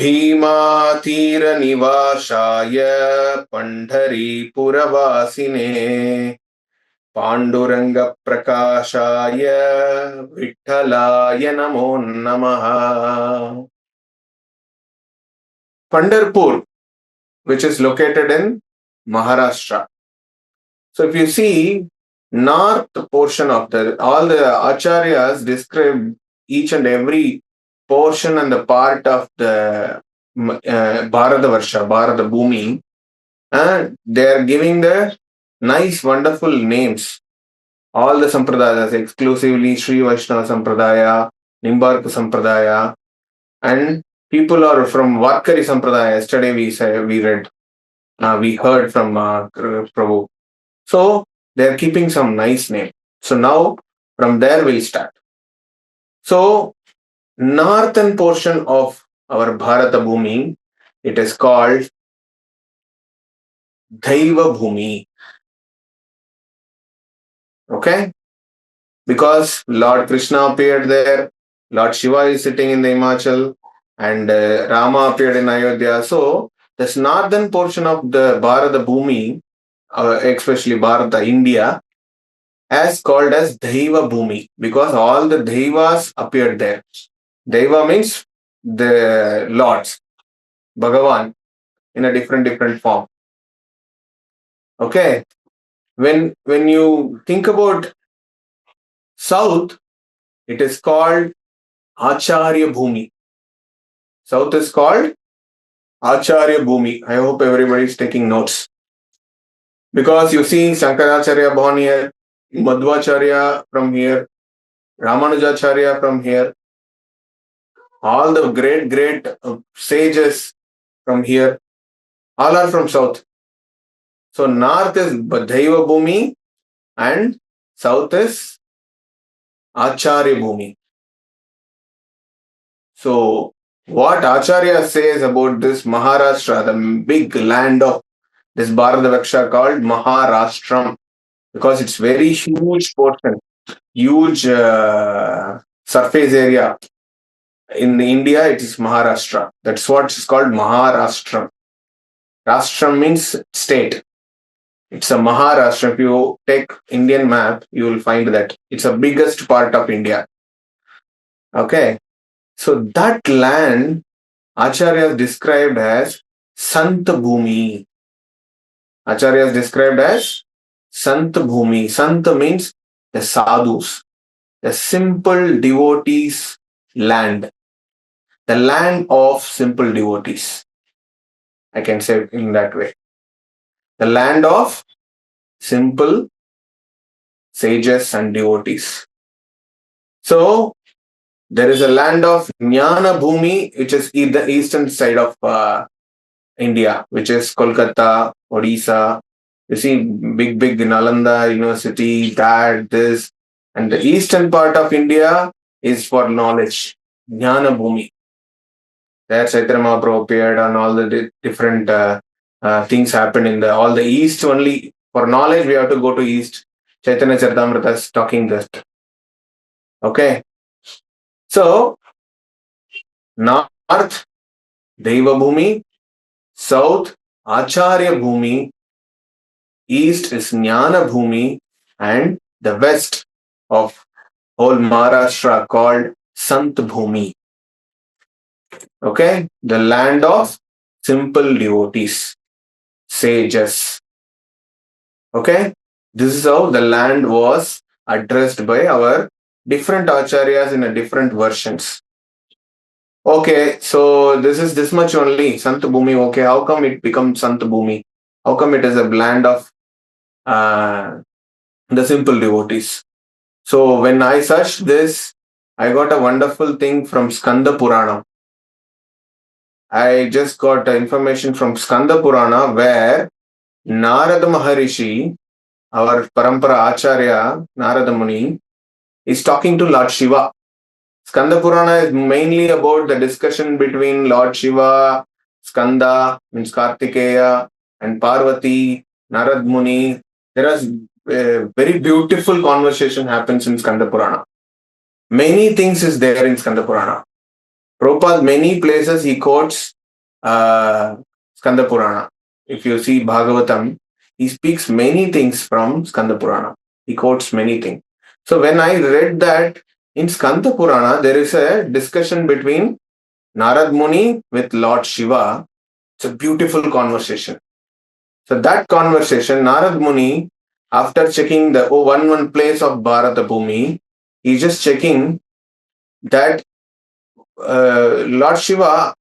भीमातीरनिवासाय पंढरीपुरवासिने पांडुरंगप्रकाशाय विठ्ठलाय नमो नमः. Pandharpur, which is located in Maharashtra. So if you see north portion of all the acharyas describe each and every portion and the part of the Bharatavarsha, Bharata Bhumi, and they are giving the nice, wonderful names. All the Sampradayas, exclusively Sri Vaishnava Sampradaya, Nimbarka Sampradaya, and people are from Varkari Sampradaya. Yesterday we heard from Prabhu. So they are keeping some nice name. So now from there we'll start. So northern portion of our Bharata Bhumi, it is called Daiva Bhumi. Okay? Because Lord Krishna appeared there, Lord Shiva is sitting in the Himachal, and Rama appeared in Ayodhya. So this northern portion of the Bharata Bhumi, especially Bharata, India, as called as Daiva Bhumi, because all the Daivas appeared there. Daiva means the lords, Bhagavan, in a different form. Okay, when you think about south, it is called Acharya Bhumi. South is called Acharya Bhumi. I hope everybody is taking notes. Because you see Shankaracharya born here, Madhvacharya from here, Ramanujacharya from here, all the great sages from here, all are from south. So north is Daiva Bhumi and south is Acharya Bhumi. So what Acharya says about this Maharashtra, the big land of this Bharatavarsha called Maharashtra, because it's very huge portion, huge surface area. In India, it is Maharashtra. That's what is called Maharashtra. Rashtra means state. It's a Maharashtra. If you take Indian map, you will find that it's the biggest part of India. Okay. So that land, Acharya is described as Sant Bhumi. Acharya is described as Sant Bhumi. Sant means the sadhus, the simple devotees' land. The land of simple devotees. I can say it in that way. The land of simple sages and devotees. So, there is a land of Jnana Bhumi, which is the eastern side of India, which is Kolkata, Odisha. You see big Nalanda University, this. And the eastern part of India is for knowledge, Jnana Bhumi. There Chaitanya Mahaprabhu appeared and all the different things happened in all the east only. For knowledge, we have to go to east. Chaitanya Charitamrita is talking that. Okay. So, north, Daiva Bhumi, south, Acharya Bhumi, east is Jnana Bhumi, and the west of whole Maharashtra called Sant Bhumi. Okay, the land of simple devotees, sages. Okay, this is how the land was addressed by our different acharyas in a different versions. Okay, so this is this much only, Sant Bhumi. Okay, how come it becomes Sant Bhumi? How come it is a land of the simple devotees? So when I searched this, I got a wonderful thing from Skanda Purana. I just got information from Skanda Purana where Narada Maharishi, our Parampara Acharya, Narada Muni, is talking to Lord Shiva. Skanda Purana is mainly about the discussion between Lord Shiva, Skanda, means Kartikeya, and Parvati, Narad Muni. There is a very beautiful conversation happens in Skanda Purana. Many things is there in Skanda Purana. Prabhupada, many places he quotes Skanda Purana. If you see Bhagavatam, he speaks many things from Skanda Purana. He quotes many things. So when I read that in Skanda Purana, there is a discussion between Narad Muni with Lord Shiva. It's a beautiful conversation. So that conversation, Narad Muni, after checking the one place of Bharata Bhumi, he's just checking that Lord Shiva,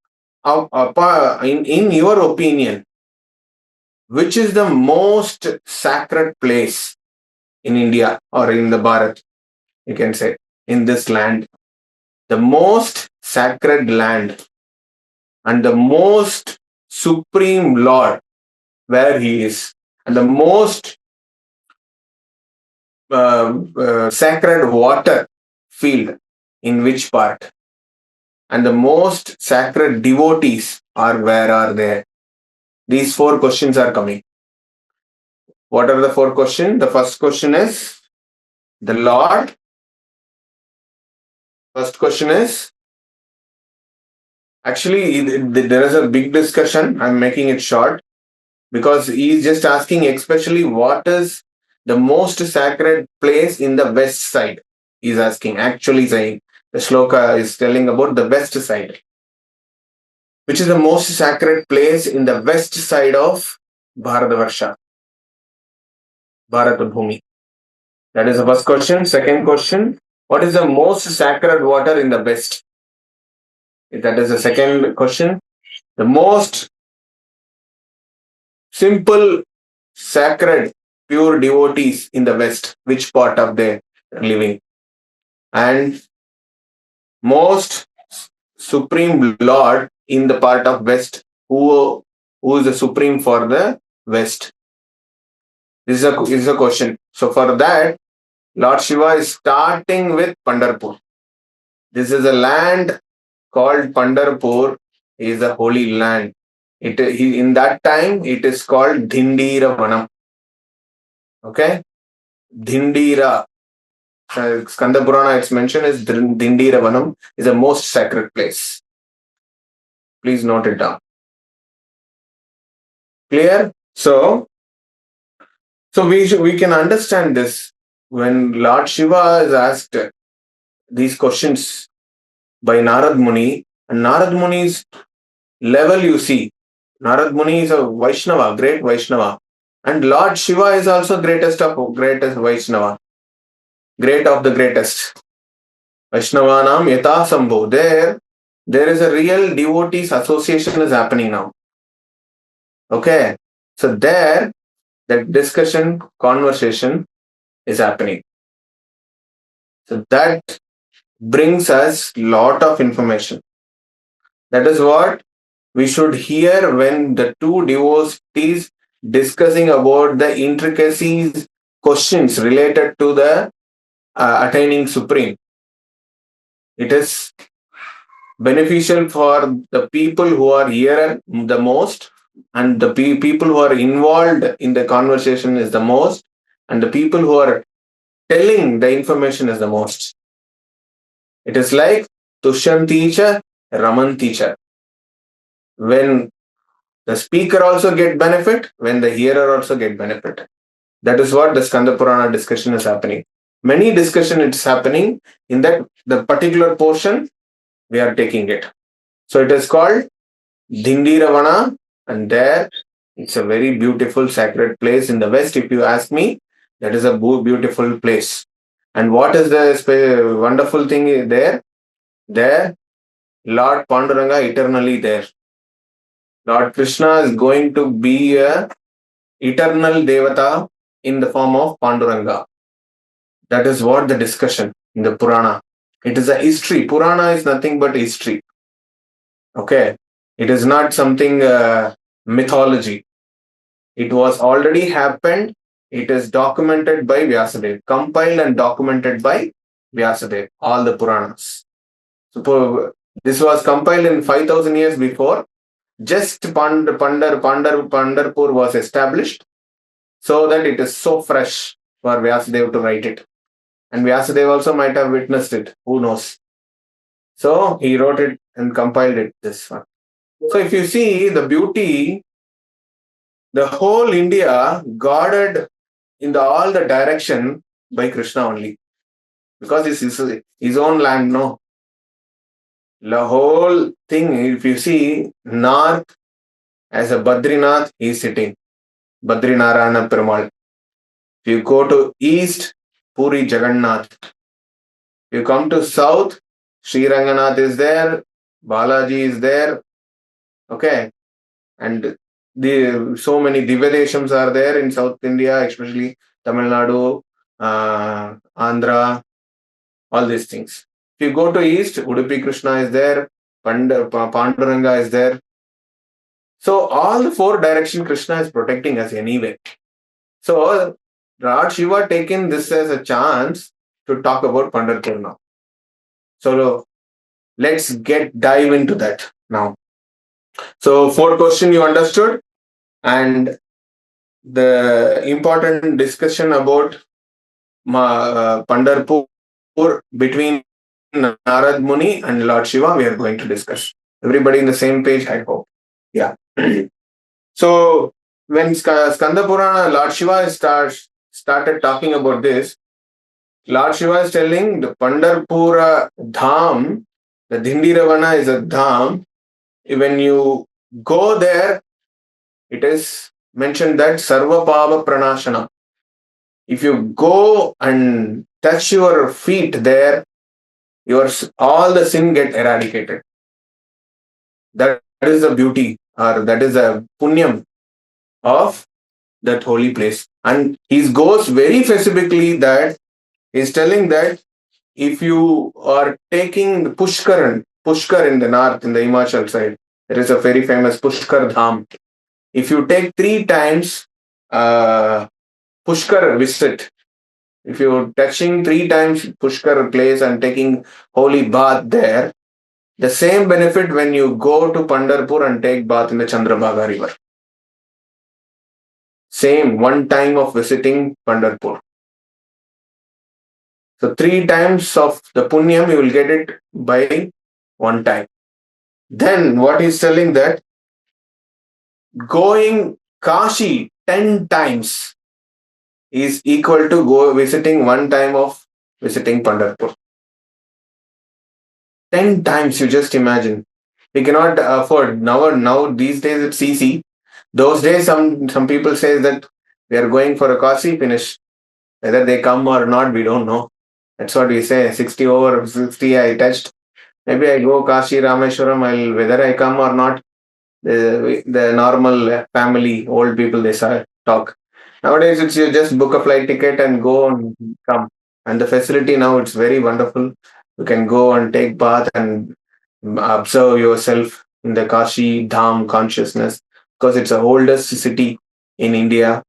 in your opinion, which is the most sacred place in India or in the Bharat, you can say, in this land? The most sacred land and the most supreme Lord where he is, and the most sacred water field in which part, and the most sacred devotees are where are there? These 4 questions are coming. What are the 4 questions? The first question is the Lord. First question is, actually there is a big discussion. I'm making it short because he is just asking especially what is the most sacred place in the west side. He is asking, actually saying, the shloka is telling about the west side. Which is the most sacred place in the west side of Bharatavarsha, Bharata Bhumi? That is the first question. Second question, what is the most sacred water in the west? That is the second question. The most simple, sacred, pure devotees in the west, which part of they are living? And most supreme Lord in the part of west, who is the supreme for the west? This is a question. So for that, Lord Shiva is starting with Pandharpur. This is a land called Pandharpur, is a holy land. In that time, it is called Dindira Vanam. Okay? Dindira. Skanda Purana, it's mentioned as Dindira Vanam, is the most sacred place. Please note it down. Clear? So we can understand this when Lord Shiva is asked these questions by Narad Muni, and Narad Muni's level you see. Narad Muni is a Vaishnava, great Vaishnava, and Lord Shiva is also greatest Vaishnava, great of the greatest. Vaishnavanam Yata Sambho. There is a real devotees association is happening now. Okay, so there that discussion, conversation is happening. So that brings us lot of information. That is what we should hear when the two devotees discussing about the intricacies, questions related to the attaining Supreme. It is beneficial for the people who are here the most, and the people who are involved in the conversation is the most, and the people who are telling the information is the most. It is like Tushyanti cha, Ramanti cha. When the speaker also get benefit, when the hearer also get benefit. That is what the Skanda Purana discussion is happening. Many discussion it's happening in that the particular portion we are taking it. So it is called Dindira Vana, and there it's a very beautiful sacred place in the west. If you ask me, that is a beautiful place. And what is the wonderful thing there? There, Lord Panduranga eternally there. Lord Krishna is going to be a eternal Devata in the form of Panduranga. That is what the discussion in the Purana. It is a history. Purana is nothing but history. Okay. It is not something mythology. It was already happened. It is documented by Vyasadeva, compiled and documented by Vyasadeva, all the Puranas. So this was compiled in 5,000 years before. Just Pandharpur was established, so that it is so fresh for Vyasadeva to write it. And Vyasadeva also might have witnessed it. Who knows? So he wrote it and compiled it, this one. So if you see the beauty, the whole India guarded in all the direction by Krishna only. Because it's his own land, no? The whole thing, if you see, north as a Badrinath, he is sitting. Badrinarayana Perumal. If you go to east, Puri Jagannath. If you come to south, Sri Ranganath is there, Balaji is there. Okay. And so many Divyadeshams are there in South India, especially Tamil Nadu, Andhra, all these things. If you go to east, Udupi Krishna is there, Panduranga is there. So all the four direction Krishna is protecting us anyway. So Lord Shiva taken this as a chance to talk about Pandharpur now. So let's dive into that now. So fourth question you understood, and the important discussion about Pandharpur between Narad Muni and Lord Shiva we are going to discuss. Everybody in the same page, I hope. Yeah. So when Skanda Purana, Lord Shiva started talking about this, Lord Shiva is telling the Pandharpur Dham, the Dindira Vanam is a Dham. When you go there, it is mentioned that Sarva Pava Pranashana. If you go and touch your feet there, all the sin get eradicated. That is the beauty, or that is the punyam of that holy place. And he goes very specifically that he's telling that if you are taking Pushkar in the north, in the Himachal side, there is a very famous Pushkar Dham. If you take 3 times Pushkar visit, if you're touching 3 times Pushkar place and taking holy bath there, the same benefit when you go to Pandharpur and take bath in the Chandrabhaga river. Same, 1 time of visiting Pandharpur. So 3 times of the punyam, you will get it by 1 time. Then what he's telling that going Kashi 10 times is equal to visiting 1 time of visiting Pandharpur. 10 times, you just imagine. We cannot afford. Now these days it's easy. Those days some people say that we are going for a Kashi, finish. Whether they come or not, we don't know. That's what we say. 60 over 60 I touched. Maybe I go Kashi, Rameshwaram, whether I come or not, the normal family, old people, they talk. Nowadays, it's you just book a flight ticket and go and come. And the facility now, it's very wonderful. You can go and take bath and observe yourself in the Kashi Dham consciousness, because it's the oldest city in India.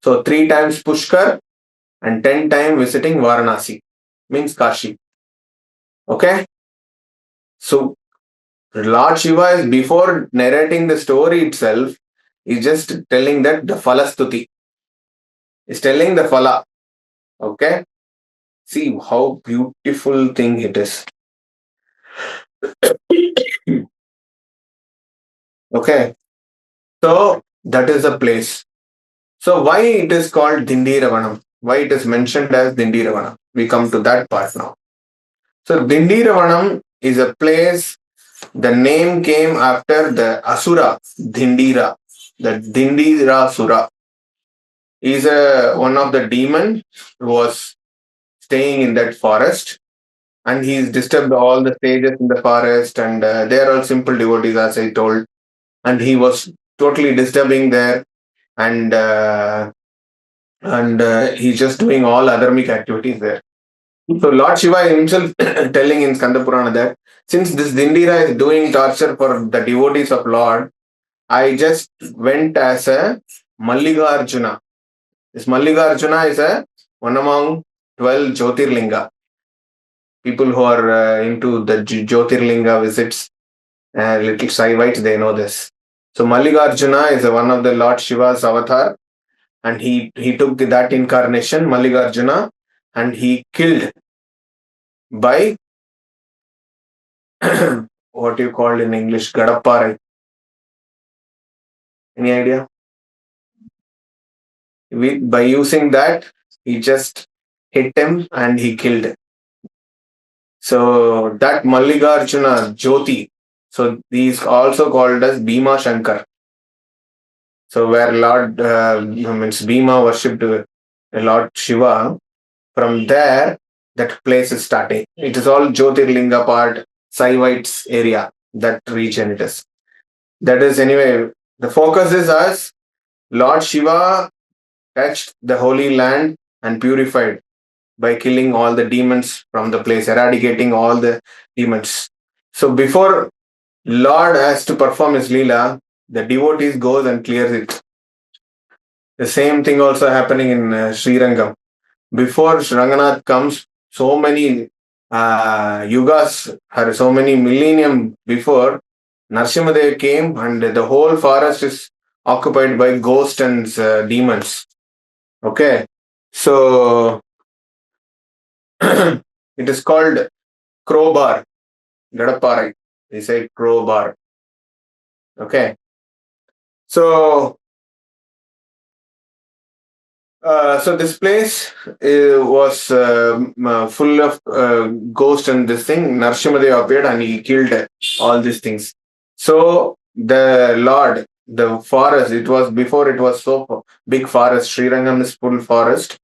So 3 times Pushkar and 10 times visiting Varanasi, means Kashi. Okay? So Lord Shiva is, before narrating the story itself, is just telling that the Falastuti. Is telling the Phala. Okay? See how beautiful thing it is. Okay? So that is the place. So why it is called Dindira Vanam? Why it is mentioned as Dindira Vanam? We come to that part now. So Dindira Vanam is a place. The name came after the Asura, Dindira. The Dindira Sura. He is one of the demon who was staying in that forest, and he's disturbed all the sages in the forest, and they are all simple devotees, as I told, and he was totally disturbing there, and he's just doing all adharmic activities there. So Lord Shiva himself telling in Skanda Purana that since this Dindira is doing torture for the devotees of Lord, I just went as a Mallikarjuna. This Mallikarjuna is one among 12 Jyotirlinga. People who are into the Jyotirlinga visits, little Saivites, they know this. So Mallikarjuna is one of the Lord Shiva's avatar, and he took that incarnation, Mallikarjuna, and he killed by what you call in English, Gadapparai. Any idea? By using that, he just hit him and he killed. So that Mallikarjuna Jyoti, so these also called as Bhima Shankar. So where Lord means Bhima worshipped Lord Shiva, from there that place is starting. It is all Jyotirlinga part, Saivites area, that region it is. That is anyway, the focus is as Lord Shiva touched the holy land and purified by killing all the demons from the place, eradicating all the demons. So before Lord has to perform his Leela, the devotees goes and clears it. The same thing also happening in Srirangam. Before Ranganath comes, so many yugas, or so many millennium before, Narsimhadev came and the whole forest is occupied by ghosts and demons. Okay. So it is called crowbar, Gadapparai. They say crowbar. Okay. So so this place was full of ghosts and this thing. Narsimhadev appeared and he killed all these things. So the Lord, the forest, it was before it was so big forest. Srirangam is full forest.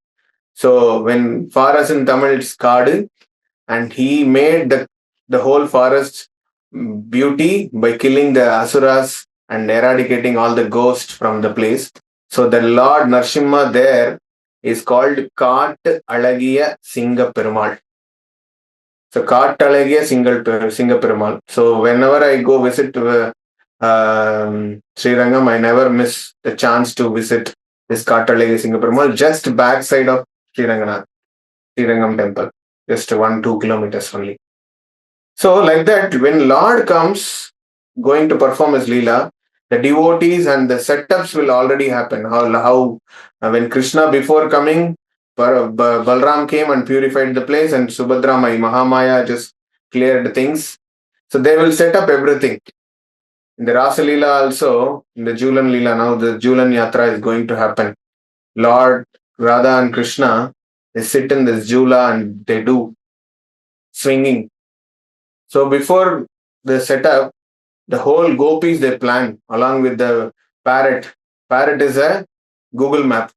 So when forest in Tamil it's Kadu, and he made the whole forest beauty by killing the asuras and eradicating all the ghosts from the place. So the Lord Narsimha there is called Kaat Alagiya Singa Perumal. So Kaat Alagiya Singa Perumal. So whenever I go visit Sri Rangam, I never miss the chance to visit this Kaat Alagiya Singa Perumal, just backside of Sri Rangam temple, just 1-2 kilometers only. So like that, when Lord comes going to perform his Leela, the devotees and the setups will already happen. How when Krishna before coming, Balram came and purified the place, and Subhadra, Mahamaya just cleared things. So they will set up everything. In the Rasa Leela also, in the Julan Leela, now the Julan Yatra is going to happen. Lord Radha and Krishna, they sit in this Jula and they do swinging. So before the setup, the whole gopis they plan along with the parrot. Parrot is a Google map.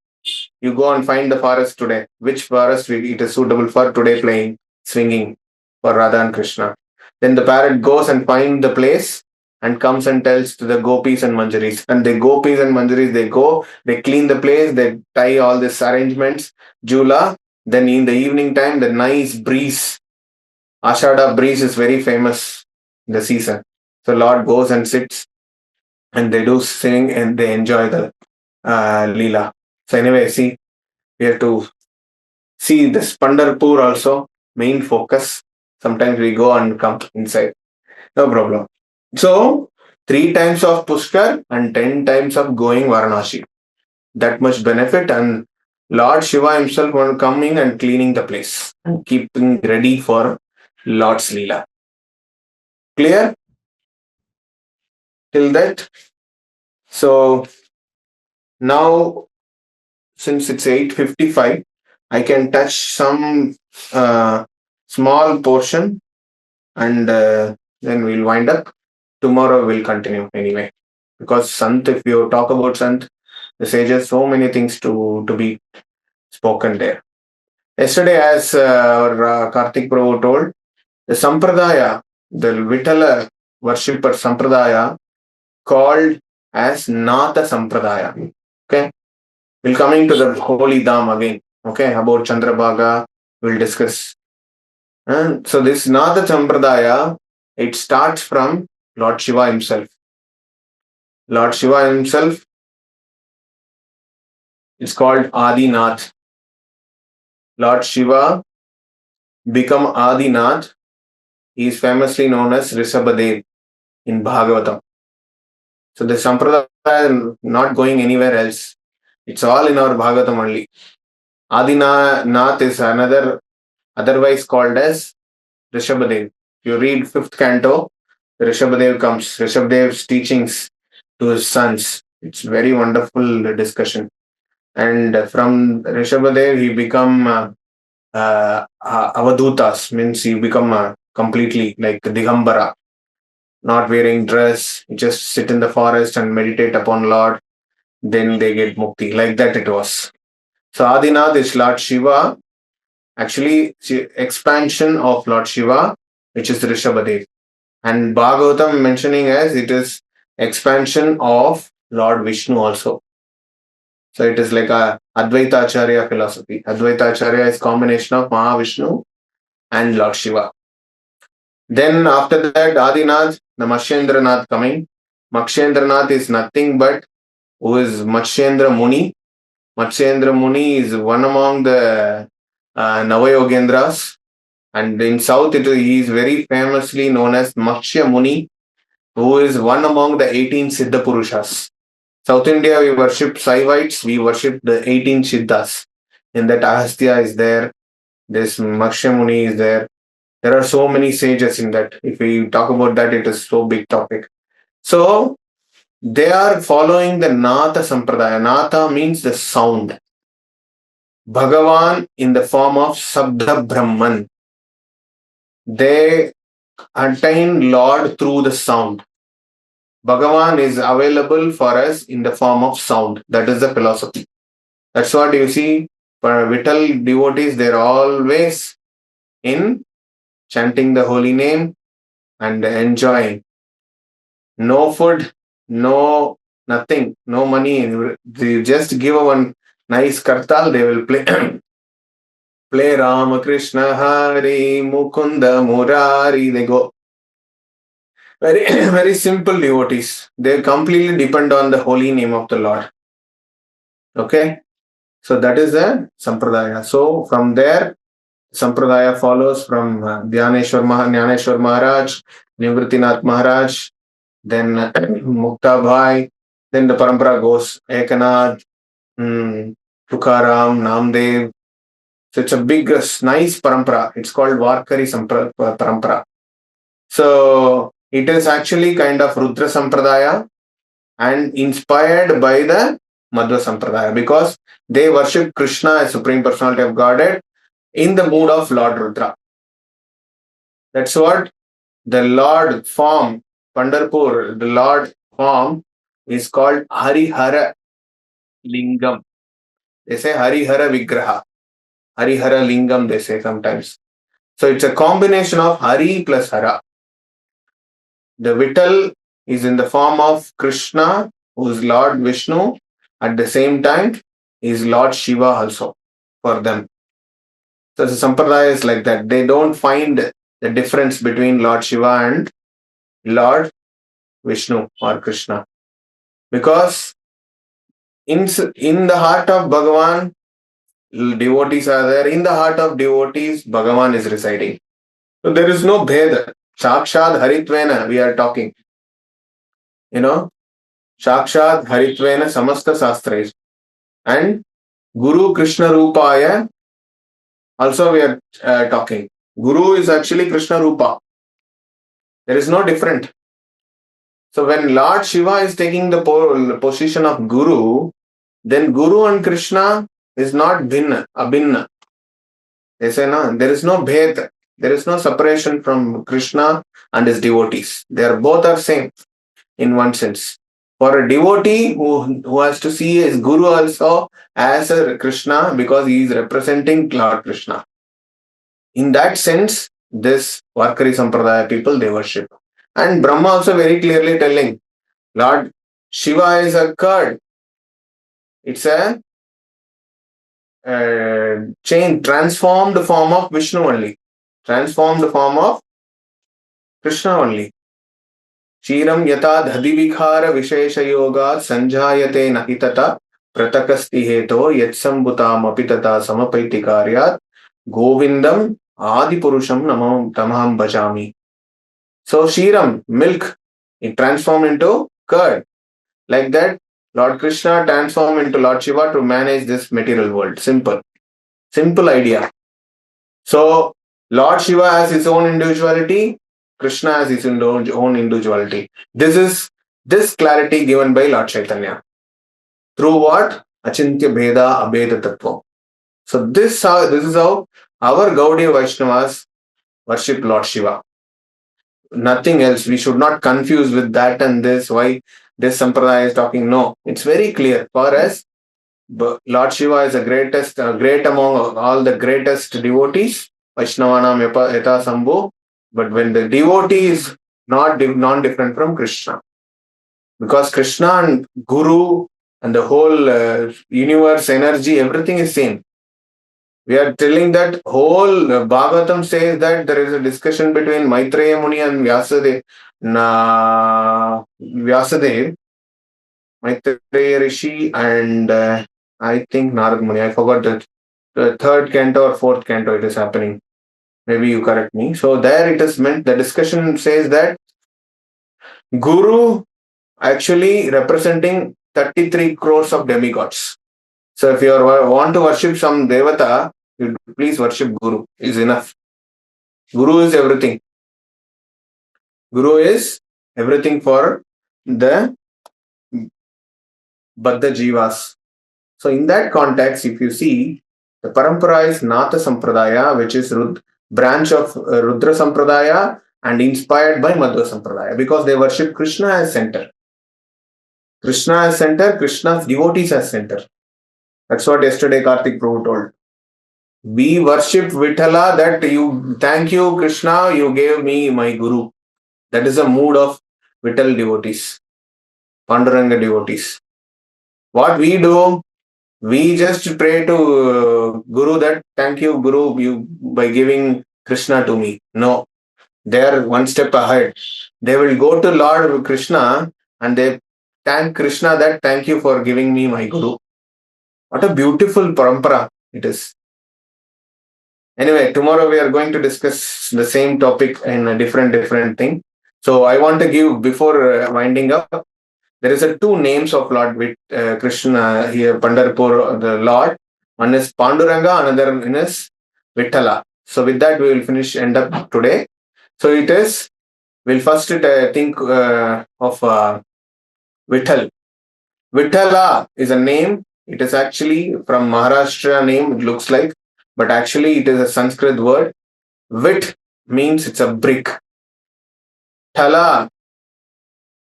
You go and find the forest today. Which forest it is suitable for today playing, swinging for Radha and Krishna. Then the parrot goes and finds the place and comes and tells to the gopis and manjaris. And the gopis and manjaris, they go, they clean the place, they tie all these arrangements, jula. Then in the evening time, the nice breeze, Ashada breeze is very famous in the season. So Lord goes and sits and they do sing and they enjoy the Leela. So anyway, see, we have to see this Pandharpur also, main focus. Sometimes we go and come inside. No problem. So 3 times of Pushkar and 10 times of going Varanasi. That much benefit, and Lord Shiva himself will coming and cleaning the place and keeping ready for Lord's Leela. Clear till that? So now, since it's 8:55, I can touch some small portion, and then we'll wind up. Tomorrow we'll continue anyway. Because Sant, if you talk about Sant, the sages, so many things to be spoken there. Yesterday, as our Karthik Prabhu told, the Sampradaya, the Vitthala worshipper Sampradaya, called as Natha Sampradaya. Okay. We'll coming to the Holy Dham again. Okay. About Chandrabhaga, we'll discuss. And so this Natha Sampradaya, it starts from Lord Shiva himself. Lord Shiva himself is called Adi Nath. Lord Shiva become Adinath. He is famously known as Rishabhadev in Bhagavatam. So the Sampradaya is not going anywhere else. It's all in our Bhagavatam only. Adinath is another, otherwise called as Rishabhadev. If you read 5th canto, Rishabhadev comes. Rishabhadev's teachings to his sons. It's very wonderful discussion. And from Rishabhadev, he become Avadhutas, means he become completely like Digambara, not wearing dress, just sit in the forest and meditate upon Lord. Then they get mukti. Like that it was. So Adinath is Lord Shiva. Actually, expansion of Lord Shiva, which is Rishabhadev. And Bhagavatam mentioning as it is expansion of Lord Vishnu also. So it is like a Advaita Acharya philosophy. Advaita Acharya is combination of Mahavishnu and Lord Shiva. Then after that, Adinath, the Matsyendranath coming. Matsyendranath is nothing but who is Matsyendra Muni. Matsyendra Muni is one among the Navayogendras. And in South, he is very famously known as Matsya Muni, who is one among the 18 Siddha Purushas. South India, we worship Saivites, we worship the 18 Siddhas. In that, Ahastya is there, this Matsya Muni is there. There are so many sages in that. If we talk about that, it is so big topic. So, they are following the Natha Sampradaya. Natha means the sound. Bhagavan in the form of Sabda Brahman. They attain Lord through the sound. Bhagavan is available for us in the form of sound. That is the philosophy. That's what you see for Vitthala devotees, they're always in chanting the holy name and enjoying. No food, no nothing, no money. They just give one nice kartal, they will play. Play Rama Krishna Hari Mukunda Murari. They go. Very, very simple devotees. They completely depend on the holy name of the Lord. Okay. So that is the Sampradaya. So from there, Sampradaya follows from Jnaneshwar Maharaj, Nivritinath Maharaj, then Mukta Bhai, then the parampara goes Ekanath, Tukaram, Namdev. So it's a big, nice parampara. It's called Varkari parampara. So it is actually kind of Rudra Sampradaya and inspired by the Madhva Sampradaya because they worship Krishna as Supreme Personality of Godhead in the mood of Lord Rudra. That's what the Lord form, Pandharpur, the Lord form is called Harihara Lingam. They say Harihara Vigraha. Harihara Lingam, they say sometimes. So it's a combination of Hari plus Hara. The Vittal is in the form of Krishna, who is Lord Vishnu. At the same time, is Lord Shiva also for them. So the Sampradaya is like that. They don't find the difference between Lord Shiva and Lord Vishnu or Krishna. Because in the heart of Bhagavan, devotees are there. In the heart of devotees, Bhagavan is residing. So there is no bheda. Shakshad Haritvena, we are talking. Shakshad Haritvena Samasta Sastras. And Guru Krishna Rupaya, also we are talking. Guru is actually Krishna Rupa. There is no different. So when Lord Shiva is taking the position of Guru, then Guru and Krishna is not bhinna, abhinna. They say no, there is no bhed. There is no separation from Krishna and his devotees. They are both are same in one sense. For a devotee who has to see his Guru also as a Krishna because he is representing Lord Krishna. In that sense, this Varkari Sampradaya people, they worship. And Brahma also very clearly telling, Lord Shiva is a curd. It's a transformed form of Vishnu only. Transformed form of Krishna only. Chiram yata dhadivikhara vishesha yoga sanjayate nahitata pratakasti heto yatsambutam apitata samapaiti karyat govindam Adi Purusham Tamaham Bhajami. So Shiram, milk, it transformed into curd. Like that, Lord Krishna transformed into Lord Shiva to manage this material world. Simple. Simple idea. So Lord Shiva has his own individuality, Krishna has his own individuality. This clarity given by Lord Chaitanya. Through what? Achintya Bheda Abheda Tattva. So this is how our Gaudiya Vaishnavas worship Lord Shiva. Nothing else. We should not confuse with that and this. Why this Sampradaya is talking? No, it's very clear. For us, Lord Shiva is the greatest, great among all the greatest devotees. Vaishnavanam Yata Sambhu. But when the devotee is non-different from Krishna, because Krishna and Guru and the whole universe, energy, everything is same. We are telling that whole Bhagavatam says that there is a discussion between Maitreya Muni and Vyasadev, Maitreya Rishi and I think Narad Muni. I forgot the third canto or fourth canto it is happening. Maybe you correct me. So there it is meant, the discussion says that Guru actually representing 33 crores of demigods. So if you want to worship some Devata, you please worship Guru, is enough. Guru is everything. Guru is everything for the Baddha Jivas. So in that context, if you see, the Parampara is Natha Sampradaya, which is branch of Rudra Sampradaya and inspired by Madhva Sampradaya, because they worship Krishna as center. Krishna as center, Krishna's devotees as center. That's what yesterday Karthik Prabhu told. We worship Vitthala, that you, thank you Krishna, you gave me my Guru. That is the mood of Vittal devotees, Panduranga devotees. What we do, we just pray to Guru that thank you Guru, you by giving Krishna to me. No, they are one step ahead. They will go to Lord Krishna and they thank Krishna that thank you for giving me my Guru. What a beautiful parampara it is. Anyway, tomorrow we are going to discuss the same topic in a different thing. So I want to give, before winding up, there is two names of Lord Krishna here, Pandharpur, the Lord. One is Panduranga, another one is Vitthala. So with that, we will end up today. So it is, we'll first think of Vittal. Vitthala is a name. It is actually from Maharashtra name, it looks like, but actually it is a Sanskrit word. Vit means it's a brick. Thala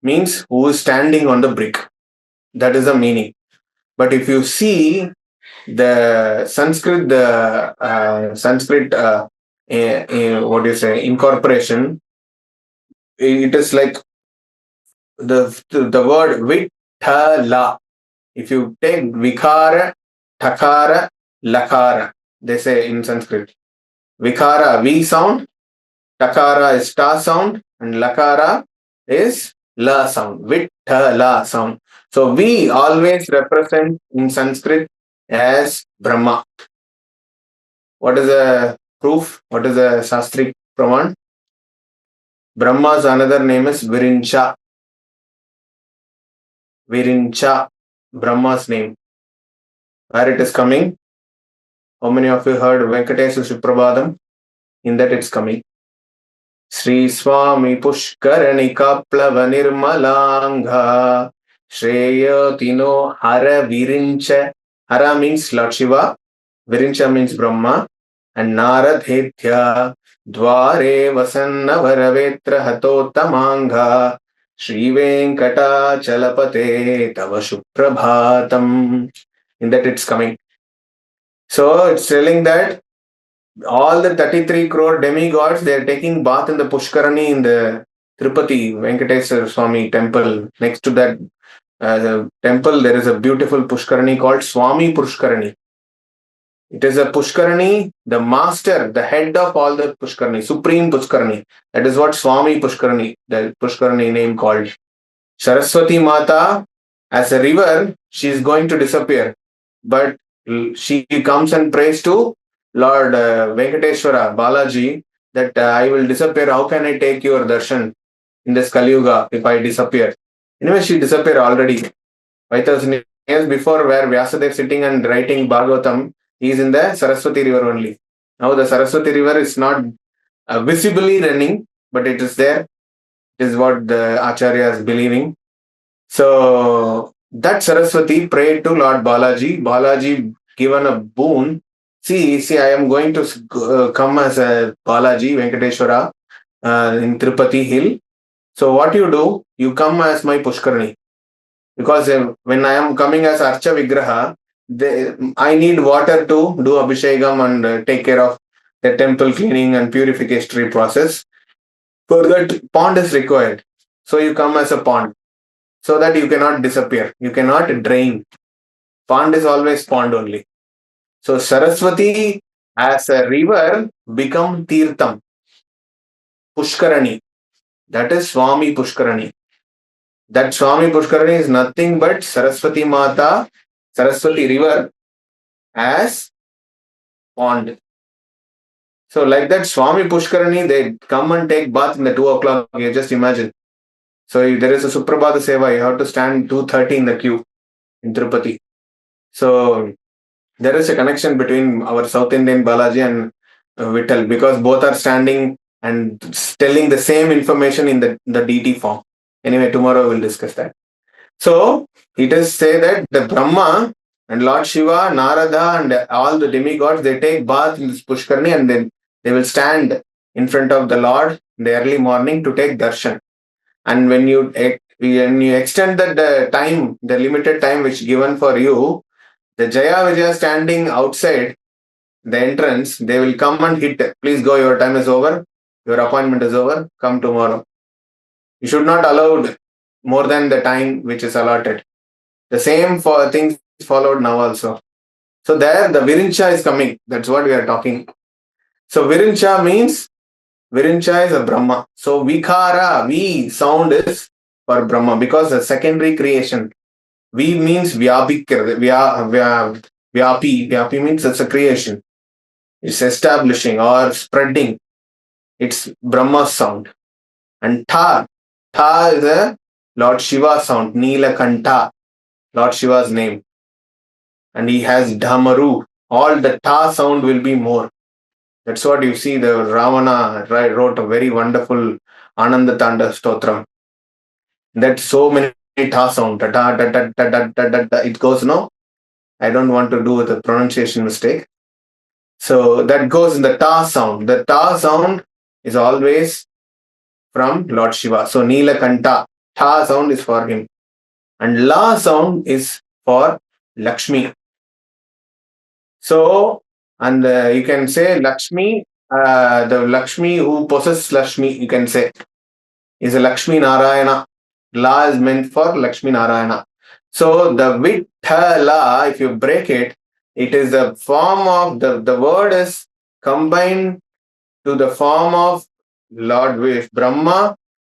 means who is standing on the brick. That is the meaning. But if you see the Sanskrit, what do you say, incorporation, it is like the word Vitthala. If you take Vikara, Takara, Lakara, they say in Sanskrit. Vikara, V sound, Takara is Ta sound, and Lakara is La sound, Vitthala sound. So we always represent in Sanskrit as Brahma. What is the proof? What is the Shastri Praman? Brahma's another name is Virincha. Virincha, Brahma's name. Where it is coming? How many of you heard Venkatesha Suprabhadam? In that it's coming. Sri Swami Pushkarani Kaplava Nirmalanga Shreya Tino Hara Virincha. Hara means Lord Shiva, Virincha means Brahma, and Narad Hetya Dware Vasanna Varavetra Hatotamanga Shri Venkata Chalapate Tava Shuprabhatam. In that it's coming. So it's telling that all the 33 crore demigods, they are taking bath in the Pushkarani in the Tirupati Venkateswara Swami temple. Next to that temple, there is a beautiful Pushkarani called Swami Pushkarani. It is a Pushkarani, the master, the head of all the Pushkarani, supreme Pushkarani. That is what Swami Pushkarani, the Pushkarani name called. Saraswati Mata, as a river, she is going to disappear. But she comes and prays to Lord Venkateshwara, Balaji, that I will disappear. How can I take your darshan in this Kali Yuga if I disappear? Anyway, she disappeared already. 5,000 years before, where Vyasadeva sitting and writing Bhagavatam, he is in the Saraswati river only. Now the Saraswati river is not visibly running, but it is there. It is what the Acharya is believing. So that Saraswati prayed to Lord Balaji. Balaji given a boon. See, I am going to come as a Balaji Venkateshwara in Tirupati hill. So what you do, you come as my Pushkarani. Because when I am coming as Archa Vigraha, I need water to do Abhishekam and take care of the temple cleaning and purification process. For that, pond is required. So you come as a pond, so that you cannot disappear. You cannot drain. Pond is always pond only. So Saraswati as a river become Tirtham, Pushkarani. That is Swami Pushkarani. That Swami Pushkarani is nothing but Saraswati Mata, Saraswati river as pond. So like that Swami Pushkarani, they come and take bath in the 2 o'clock. You just imagine. So if there is a Suprabhata Seva, you have to stand 2:30 in the queue in Tirupati. So there is a connection between our South Indian Balaji and Vittal, because both are standing and telling the same information in the DT form. Anyway, tomorrow we'll discuss that. So it is say that the Brahma and Lord Shiva, Narada and all the demigods, they take bath in this Pushkarni, and then they will stand in front of the Lord in the early morning to take darshan. And when you extend that time, the limited time which given for you, the Jaya Vijaya standing outside the entrance, they will come and hit. Please go, your time is over. Your appointment is over. Come tomorrow. You should not allow more than the time which is allotted. The same for things followed now also. So there the Virincha is coming. That's what we are talking. So Virincha means, Virincha is a Brahma. So Vikara, V sound is for Brahma, because the secondary creation. V means Vyapi. Vyapi means it's a creation. It's establishing or spreading. It's Brahma's sound. And Tha is a Lord Shiva sound. Nilakanta, Lord Shiva's name. And he has Dhamaru. All the Ta sound will be more. That's what you see. The Ravana wrote a very wonderful Ananda Tanda Stotram. That's so many Ta sound. Ta ta ta ta ta ta ta. It goes, no? I don't want to do the pronunciation mistake. So that goes in the Ta sound. The Ta sound is always from Lord Shiva. So Nilakanta, Ta sound is for him. And La sound is for Lakshmi. So, and you can say Lakshmi, the Lakshmi who possesses Lakshmi, you can say, is a Lakshmi Narayana. La is meant for Lakshmi Narayana. So the Vitthala, if you break it, it is the form of the word is combined to the form of Lord Brahma,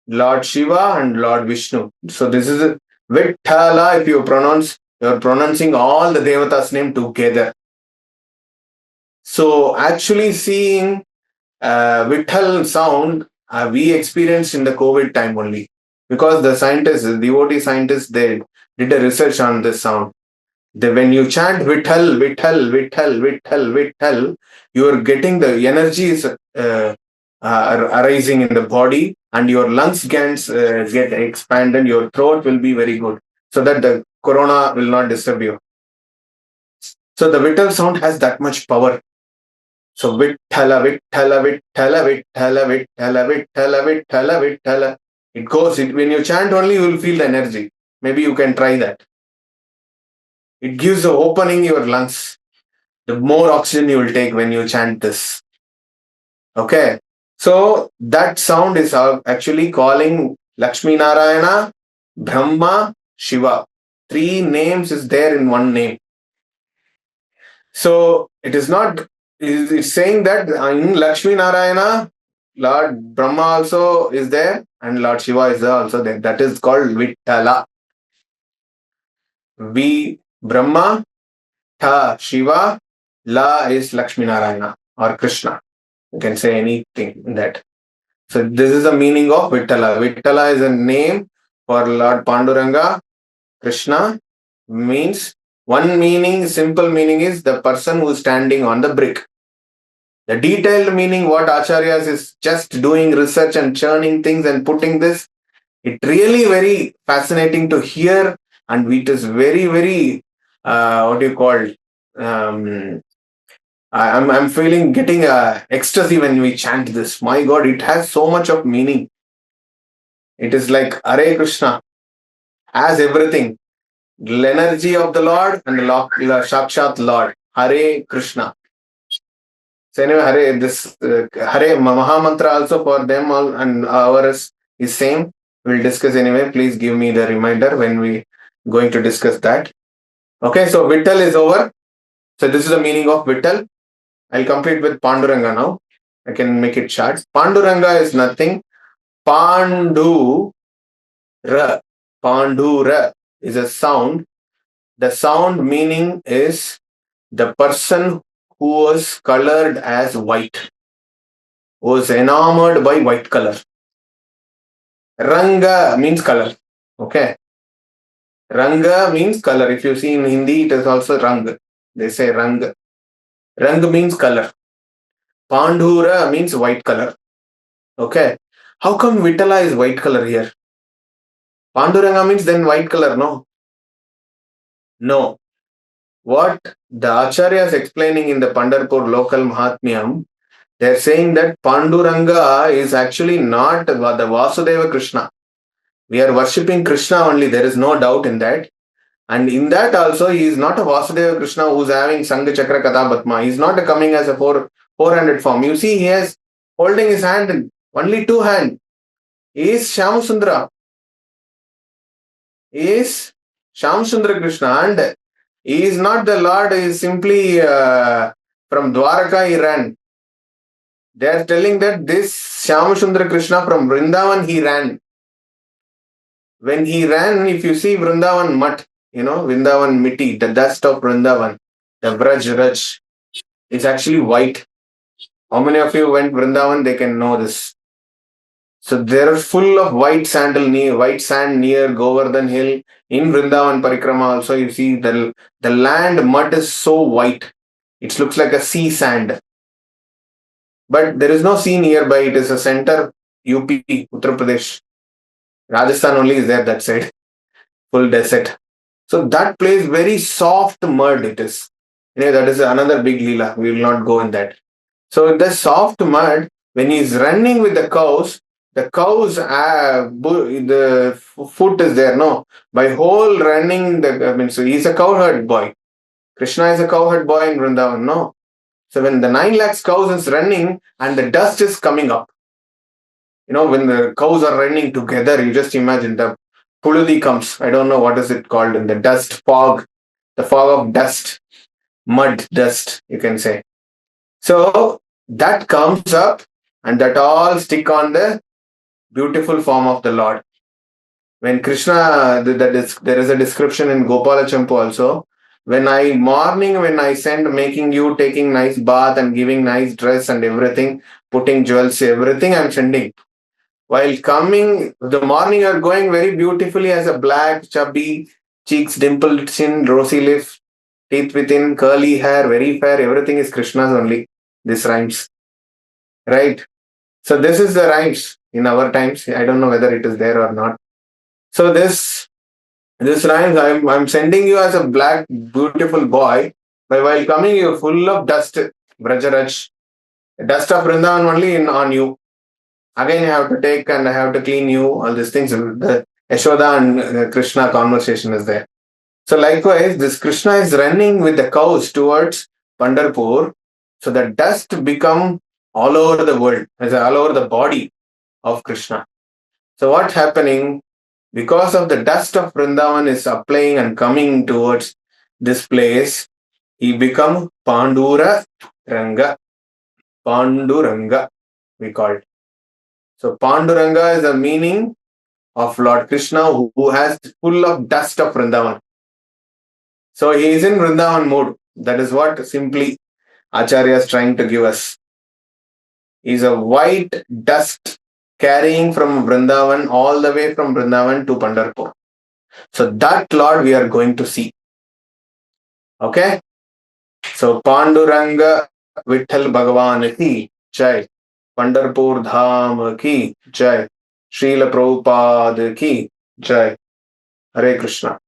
Lord Shiva, and Lord Vishnu. So this is Vitthala. If you are pronouncing all the Devatas' name together. So actually seeing Vitthal sound, we experienced in the COVID time only, because the scientists, the devotee scientists, they did a research on this sound. When you chant Vitthal, Vitthal, Vitthal, Vitthal, Vitthal, you are getting the energy is arising in the body, and your lungs get expanded, your throat will be very good, so that the corona will not disturb you. So the Vitthal sound has that much power. So Vitthala, Vitthala, Vitthala, Vitthala, Vitthala, Vitthala, Vitthala, Vitthala. It goes, when you chant only, you will feel the energy. Maybe you can try that. It gives the opening your lungs. The more oxygen you will take when you chant this. Okay. So that sound is actually calling Lakshmi Narayana, Brahma, Shiva. 3 names is there in one name. So it is not, it's saying that in Lakshmi Narayana, Lord Brahma also is there and Lord Shiva is there also there. That is called Vitthala. V Brahma, Tha Shiva, La is Lakshmi Narayana or Krishna. You can say anything in that. So this is the meaning of Vitthala. Vitthala is a name for Lord Panduranga. Krishna means one meaning, simple meaning is the person who is standing on the brick. The detailed meaning, what Acharyas is just doing research and churning things and putting this, it really very fascinating to hear, and it is very, very, what do you call, um, I'm feeling getting ecstasy when we chant this. My God, it has so much of meaning. It is like Hare Krishna has everything. The energy of the Lord and the Sakshat Lord. Hare Krishna. So anyway, Hare, this Hare Maha Mantra also for them all and ours is same. We'll discuss anyway. Please give me the reminder when we going to discuss that. Okay, so Vittal is over. So this is the meaning of Vittal. I'll complete with Panduranga now. I can make it short. Panduranga is nothing. Pandu Ra. Pandura is a sound. The sound meaning is the person who was colored as white, was enamored by white color. Ranga means color. Okay. Ranga means color. If you see in Hindi, it is also Rang. They say Rang. Rang means color. Pandura means white color. Okay. How come Vittala is white color here? Panduranga means then white color, no? No. What the Acharya is explaining in the Pandharpur local Mahatmyam, they are saying that Panduranga is actually not the Vasudeva Krishna. We are worshipping Krishna only, there is no doubt in that. And in that also, he is not a Vasudeva Krishna who is having Sangha Chakra Katha Bhatma. He is not coming as a four-handed form. You see, he is holding his hand, only two hands. He is Shyamasundara. He is Shyamasundara Krishna, and he is not the Lord, he is simply from Dwaraka he ran. They are telling that this Shyamasundara Krishna from Vrindavan he ran. When he ran, if you see Vrindavan Mat, Vrindavan Miti, the dust of Vrindavan, the Vraj Raj, is actually white. How many of you went Vrindavan? They can know this. So they are full of white sand near Govardhan Hill. In Vrindavan Parikrama also, you see the land mud is so white. It looks like a sea sand. But there is no sea nearby. It is a center, UP, Uttar Pradesh. Rajasthan only is there that side. Full desert. So that place, very soft mud it is. That is another big leela. We will not go in that. So the soft mud, when he is running with the cows, the foot is there, no? By whole running, so he is a cowherd boy. Krishna is a cowherd boy in Vrindavan, no? So when the 9 lakhs cows is running and the dust is coming up, when the cows are running together, you just imagine the Puludi comes. I don't know what is it called in the dust fog, the fog of dust, mud dust, you can say. So that comes up and that all stick on the beautiful form of the Lord. When Krishna, there is a description in Gopala Champu also. When I send making you taking nice bath and giving nice dress and everything, putting jewels, everything I'm sending. While coming, the morning you are going very beautifully as a black, chubby, cheeks, dimpled chin, rosy lips, teeth within, curly hair, very fair, everything is Krishna's only. This rhymes. Right? So this is the rhymes in our times. I don't know whether it is there or not. So this rhymes, I'm sending you as a black, beautiful boy, but while coming you're full of dust, Brajaraj. Dust of Vrindavan only on you. Again, I have to take and I have to clean you, all these things. The Yashoda and Krishna conversation is there. So likewise, this Krishna is running with the cows towards Pandharpur. So the dust become all over the world, all over the body of Krishna. So what's happening? Because of the dust of Vrindavan is applying and coming towards this place, he become Pandura Ranga. Panduranga, we call it. So Panduranga is the meaning of Lord Krishna who has full of dust of Vrindavan. So he is in Vrindavan mood. That is what simply Acharya is trying to give us. Is a white dust carrying from Vrindavan all the way from Vrindavan to Pandharpur. So that Lord we are going to see. Okay? So Panduranga Vitthala Bhagavan ki Jai. Pandharpur Dham ki Jai. Srila Prabhupada ki Jai. Hare Krishna.